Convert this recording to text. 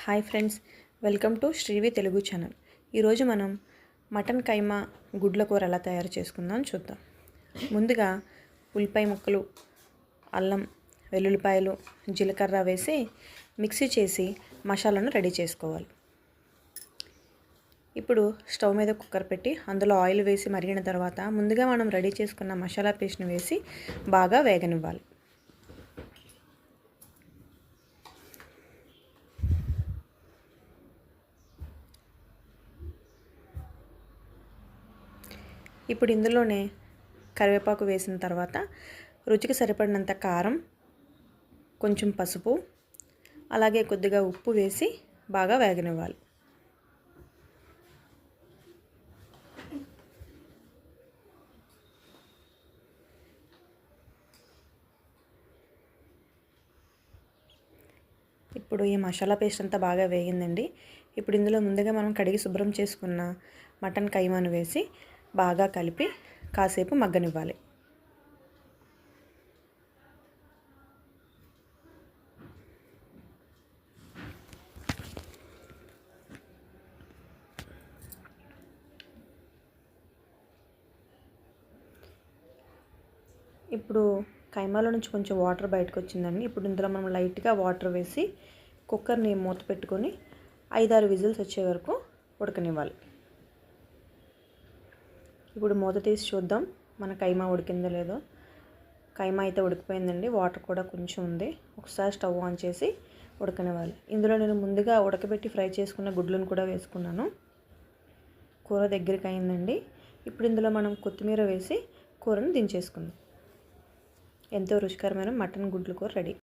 Hi friends, welcome to Srivi Telugu channel. ఈరోజు మనం mutton కైమా గుడ్ల కూర ఎలా తయారు చేసుకుందాం చూద్దాం. ముందుగా ఉల్లిపాయ ముక్కలు, అల్లం, వెల్లుల్లిపాయలు, జీలకర్ర వేసి మిక్సీ చేసి మసాలాను రెడీ చేసుకోవాలి. ఇప్పుడు స్టవ్ మీద కుక్కర్ పెట్టి అందులో ఆయిల్ వేసి మరిగిన తర్వాత ముందుగా మనం రెడీ చేసుకున్న మసాలా పేస్ట్ని వేసి బాగా వేగనివ్వాలి. ఇప్పుడు ఇందులోనే కరివేపాకు వేసిన తర్వాత రుచికి సరిపడినంత కారం, కొంచెం పసుపు, అలాగే కొద్దిగా ఉప్పు వేసి బాగా వేగనివ్వాలి. ఇప్పుడు ఈ మసాలా పేస్ట్ అంతా బాగా వేగిందండి. ఇప్పుడు ఇందులో ముందుగా మనం కడిగి శుభ్రం చేసుకున్న మటన్ కైమాను వేసి బాగా కలిపి కాసేపు మగ్గనివ్వాలి. ఇప్పుడు కైమాలో నుంచి కొంచెం వాటర్ బయటకు వచ్చిందండి. ఇప్పుడు ఇందులో మనం లైట్గా వాటర్ వేసి కుక్కర్ని మూత పెట్టుకొని 5-6 విజిల్స్ వచ్చే వరకు ఉడకనివ్వాలి. ఇప్పుడు మూత తీసి చూద్దాం మన కైమా ఉడికిందో లేదో. కైమా అయితే ఉడికిపోయిందండి, వాటర్ కూడా కొంచెం ఉంది. ఒకసారి స్టవ్ ఆన్ చేసి ఉడకనివ్వాలి. ఇందులో నేను ముందుగా ఉడకబెట్టి ఫ్రై చేసుకున్న గుడ్లను కూడా వేసుకున్నాను. కూర దగ్గరికి అయిందండి. ఇప్పుడు ఇందులో మనం కొత్తిమీర వేసి కూరను దించేసుకుందాం. ఎంతో రుచికరమైన మటన్ గుడ్ల కూర రెడీ.